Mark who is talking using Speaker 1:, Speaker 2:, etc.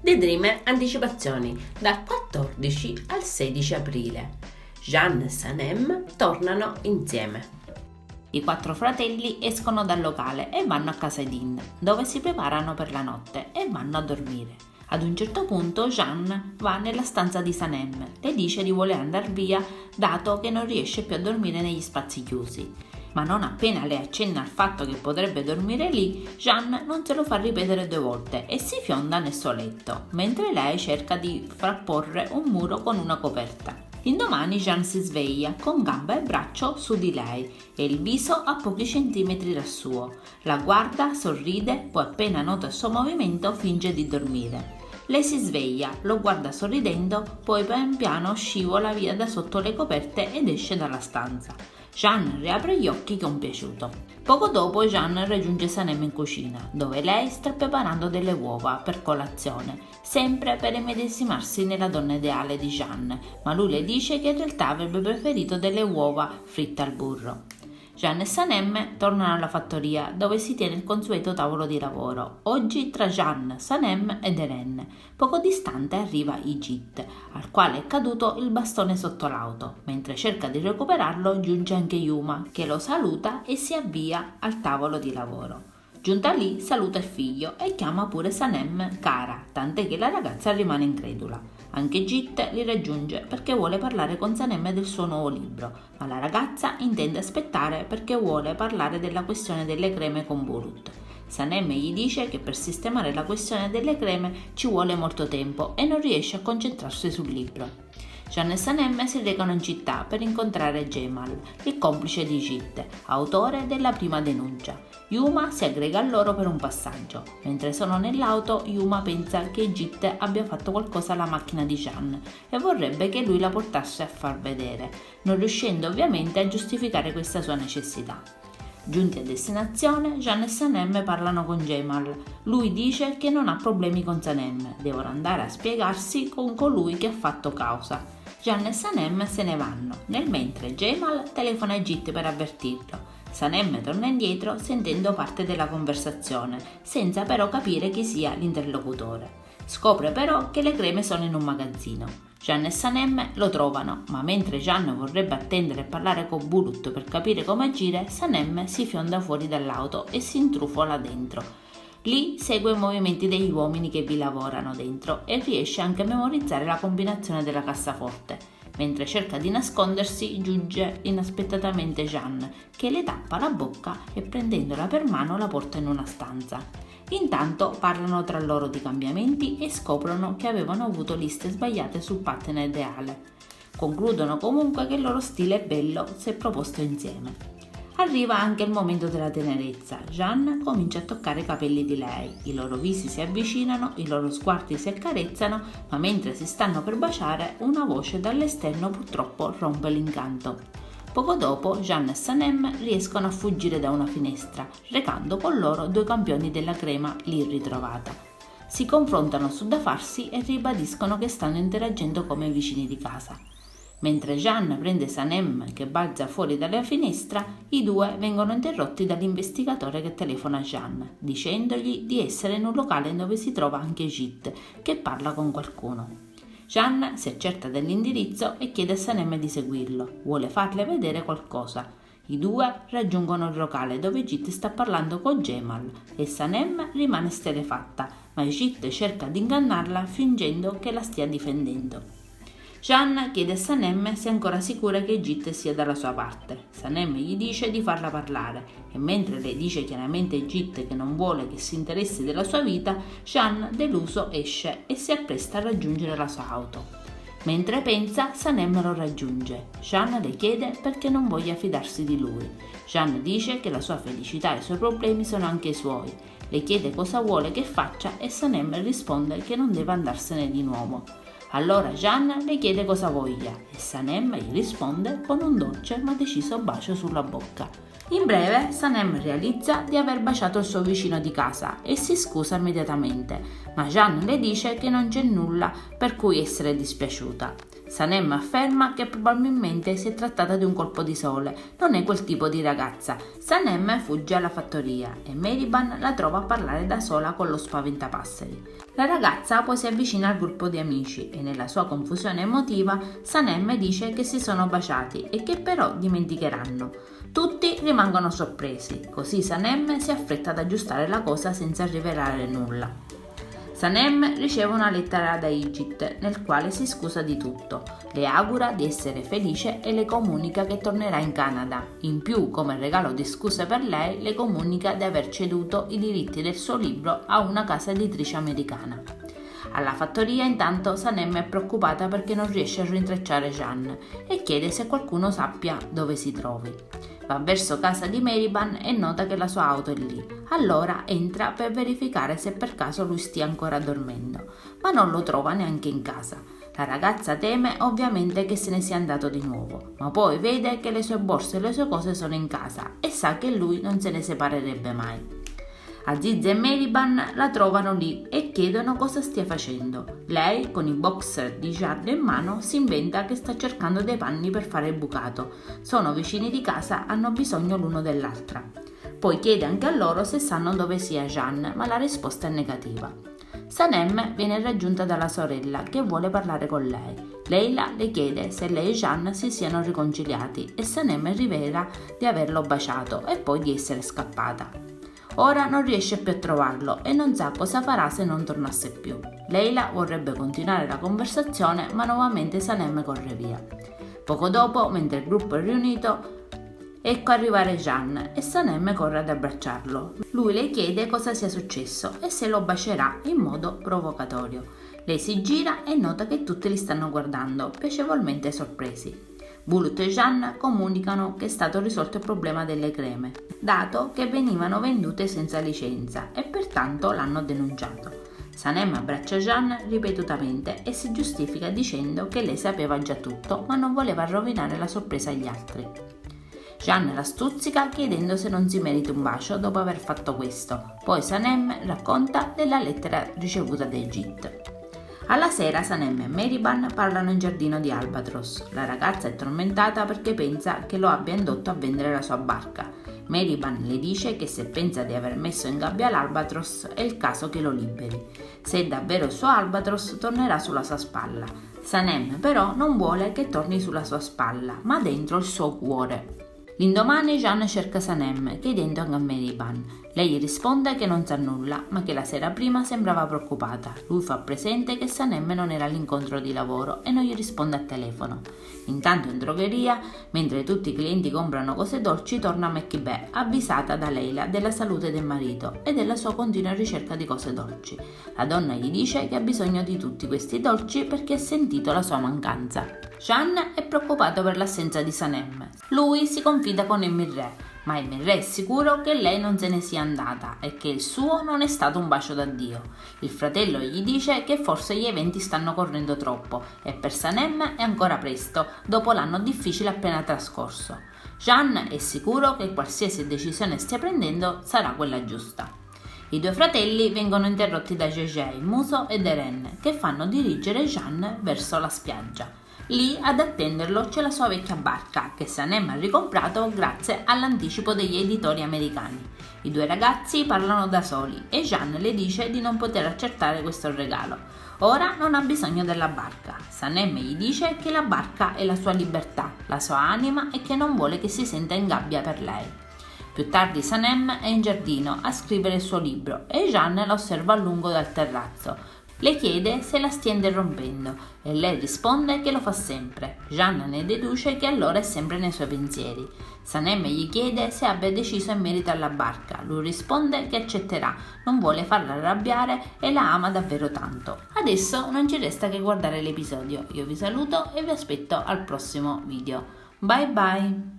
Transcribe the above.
Speaker 1: Daydream anticipazioni dal 14 al 16 aprile. Jeanne e Sanem tornano insieme.
Speaker 2: I 4 fratelli escono dal locale e vanno a casa di Dean, dove si preparano per la notte e vanno a dormire. Ad un certo punto Jeanne va nella stanza di Sanem, le dice di voler andare via dato che non riesce più a dormire negli spazi chiusi. Ma non appena le accenna al fatto che potrebbe dormire lì, Jeanne non se lo fa ripetere 2 volte e si fionda nel suo letto, mentre lei cerca di frapporre un muro con una coperta. L'indomani Jeanne si sveglia con gamba e braccio su di lei e il viso a pochi centimetri dal suo. La guarda, sorride, poi appena nota il suo movimento finge di dormire. Lei si sveglia, lo guarda sorridendo, poi pian piano scivola via da sotto le coperte ed esce dalla stanza. Jeanne riapre gli occhi compiaciuto. Poco dopo Jeanne raggiunge Sanem in cucina, dove lei sta preparando delle uova per colazione, sempre per immedesimarsi nella donna ideale di Jeanne, ma lui le dice che in realtà avrebbe preferito delle uova fritte al burro. Jeanne e Sanem tornano alla fattoria dove si tiene il consueto tavolo di lavoro, oggi tra Jeanne, Sanem ed Hélène. Poco distante arriva Igit, al quale è caduto il bastone sotto l'auto. Mentre cerca di recuperarlo giunge anche Yuma, che lo saluta e si avvia al tavolo di lavoro. Giunta lì saluta il figlio e chiama pure Sanem cara, tant'è che la ragazza rimane incredula. Anche Git li raggiunge perché vuole parlare con Sanem del suo nuovo libro, ma la ragazza intende aspettare perché vuole parlare della questione delle creme con Bulut. Sanem gli dice che per sistemare la questione delle creme ci vuole molto tempo e non riesce a concentrarsi sul libro. Jeanne e Sanem si recano in città per incontrare Jamal, il complice di Git, autore della prima denuncia. Yuma si aggrega a loro per un passaggio. Mentre sono nell'auto, Yuma pensa che Git abbia fatto qualcosa alla macchina di Jeanne e vorrebbe che lui la portasse a far vedere, non riuscendo ovviamente a giustificare questa sua necessità. Giunti a destinazione, Jeanne e Sanem parlano con Jamal. Lui dice che non ha problemi con Sanem, devono andare a spiegarsi con colui che ha fatto causa. Jeanne e Sanem se ne vanno, nel mentre Jamal telefona a Git per avvertirlo. Sanem torna indietro sentendo parte della conversazione, senza però capire chi sia l'interlocutore. Scopre però che le creme sono in un magazzino. Jeanne e Sanem lo trovano, ma mentre Jeanne vorrebbe attendere e parlare con Bulut per capire come agire, Sanem si fionda fuori dall'auto e si intrufola dentro. Lì segue i movimenti degli uomini che vi lavorano dentro e riesce anche a memorizzare la combinazione della cassaforte. Mentre cerca di nascondersi, giunge inaspettatamente Jeanne, che le tappa la bocca e prendendola per mano la porta in una stanza. Intanto parlano tra loro di cambiamenti e scoprono che avevano avuto liste sbagliate sul partner ideale. Concludono comunque che il loro stile è bello se proposto insieme. Arriva anche il momento della tenerezza. Jeanne comincia a toccare i capelli di lei, i loro visi si avvicinano, i loro sguardi si accarezzano, ma mentre si stanno per baciare, una voce dall'esterno purtroppo rompe l'incanto. Poco dopo, Jeanne e Sanem riescono a fuggire da una finestra, recando con loro 2 campioni della crema lì ritrovata. Si confrontano su da farsi e ribadiscono che stanno interagendo come vicini di casa. Mentre Jeanne prende Sanem che balza fuori dalla finestra, i 2 vengono interrotti dall'investigatore che telefona a Jeanne, dicendogli di essere in un locale dove si trova anche Git, che parla con qualcuno. Jeanne si accerta dell'indirizzo e chiede a Sanem di seguirlo, vuole farle vedere qualcosa. I 2 raggiungono il locale dove Git sta parlando con Jamal e Sanem rimane esterrefatta, ma Git cerca di ingannarla fingendo che la stia difendendo. Jeanne chiede a Sanem se è ancora sicura che Git sia dalla sua parte. Sanem gli dice di farla parlare e mentre le dice chiaramente a Git che non vuole che si interessi della sua vita, Jeanne, deluso, esce e si appresta a raggiungere la sua auto. Mentre pensa, Sanem lo raggiunge. Jeanne le chiede perché non voglia fidarsi di lui. Jeanne dice che la sua felicità e i suoi problemi sono anche i suoi. Le chiede cosa vuole che faccia e Sanem risponde che non deve andarsene di nuovo. Allora Jeanne le chiede cosa voglia e Sanem gli risponde con un dolce ma deciso bacio sulla bocca. In breve, Sanem realizza di aver baciato il suo vicino di casa e si scusa immediatamente, ma Jeanne le dice che non c'è nulla per cui essere dispiaciuta. Sanem afferma che probabilmente si è trattata di un colpo di sole, non è quel tipo di ragazza. Sanem fugge alla fattoria e Meriban la trova a parlare da sola con lo spaventapasseri. La ragazza poi si avvicina al gruppo di amici e nella sua confusione emotiva Sanem dice che si sono baciati e che però dimenticheranno. Tutti rimangono sorpresi, così Sanem si affretta ad aggiustare la cosa senza rivelare nulla. Sanem riceve una lettera da Igit nel quale si scusa di tutto, le augura di essere felice e le comunica che tornerà in Canada. In più, come regalo di scuse per lei, le comunica di aver ceduto i diritti del suo libro a una casa editrice americana. Alla fattoria intanto Sanem è preoccupata perché non riesce a rintracciare Jeanne e chiede se qualcuno sappia dove si trovi. Va verso casa di Meriban e nota che la sua auto è lì. Allora entra per verificare se per caso lui stia ancora dormendo, ma non lo trova neanche in casa. La ragazza teme ovviamente che se ne sia andato di nuovo, ma poi vede che le sue borse e le sue cose sono in casa e sa che lui non se ne separerebbe mai. Aziz e Meriban la trovano lì e chiedono cosa stia facendo. Lei, con i boxer di Jeanne in mano, si inventa che sta cercando dei panni per fare il bucato. Sono vicini di casa, hanno bisogno l'uno dell'altra. Poi chiede anche a loro se sanno dove sia Jeanne, ma la risposta è negativa. Sanem viene raggiunta dalla sorella che vuole parlare con lei. Leila le chiede se lei e Jeanne si siano riconciliati e Sanem rivela di averlo baciato e poi di essere scappata. Ora non riesce più a trovarlo e non sa cosa farà se non tornasse più. Leila vorrebbe continuare la conversazione, ma nuovamente Sanem corre via. Poco dopo, mentre il gruppo è riunito, ecco arrivare Jeanne e Sanem corre ad abbracciarlo. Lui le chiede cosa sia successo e se lo bacerà in modo provocatorio. Lei si gira e nota che tutti li stanno guardando, piacevolmente sorpresi. Bulut e Jeanne comunicano che è stato risolto il problema delle creme, dato che venivano vendute senza licenza e pertanto l'hanno denunciato. Sanem abbraccia Jeanne ripetutamente e si giustifica dicendo che lei sapeva già tutto ma non voleva rovinare la sorpresa agli altri. Jeanne la stuzzica chiedendo se non si merita un bacio dopo aver fatto questo, poi Sanem racconta della lettera ricevuta da Igit. Alla sera Sanem e Meriban parlano in giardino di Albatros. La ragazza è tormentata perché pensa che lo abbia indotto a vendere la sua barca. Meriban le dice che se pensa di aver messo in gabbia l'Albatros è il caso che lo liberi. Se è davvero il suo Albatros tornerà sulla sua spalla. Sanem però non vuole che torni sulla sua spalla, ma dentro il suo cuore. L'indomani Jeanne cerca Sanem, chiedendo anche a Meriban. Lei gli risponde che non sa nulla, ma che la sera prima sembrava preoccupata. Lui fa presente che Sanem non era all'incontro di lavoro e non gli risponde al telefono. Intanto in drogheria, mentre tutti i clienti comprano cose dolci, torna Mekibè, avvisata da Leila della salute del marito e della sua continua ricerca di cose dolci. La donna gli dice che ha bisogno di tutti questi dolci perché ha sentito la sua mancanza. Jeanne è preoccupato per l'assenza di Sanem. Lui si confida con Emirre, ma Emirre è sicuro che lei non se ne sia andata e che il suo non è stato un bacio d'addio. Il fratello gli dice che forse gli eventi stanno correndo troppo e per Sanem è ancora presto, dopo l'anno difficile appena trascorso. Jeanne è sicuro che qualsiasi decisione stia prendendo sarà quella giusta. I due fratelli vengono interrotti da Gégé, Muso ed Eren, che fanno dirigere Jeanne verso la spiaggia. Lì ad attenderlo c'è la sua vecchia barca che Sanem ha ricomprato grazie all'anticipo degli editori americani. I due ragazzi parlano da soli e Jeanne le dice di non poter accettare questo regalo. Ora non ha bisogno della barca. Sanem gli dice che la barca è la sua libertà, la sua anima e che non vuole che si senta in gabbia per lei. Più tardi Sanem è in giardino a scrivere il suo libro e Jeanne la osserva a lungo dal terrazzo. Le chiede se la stia interrompendo e lei risponde che lo fa sempre. Jeanne ne deduce che allora è sempre nei suoi pensieri. Sanem gli chiede se abbia deciso in merito alla barca. Lui risponde che accetterà, non vuole farla arrabbiare e la ama davvero tanto. Adesso non ci resta che guardare l'episodio. Io vi saluto e vi aspetto al prossimo video. Bye bye!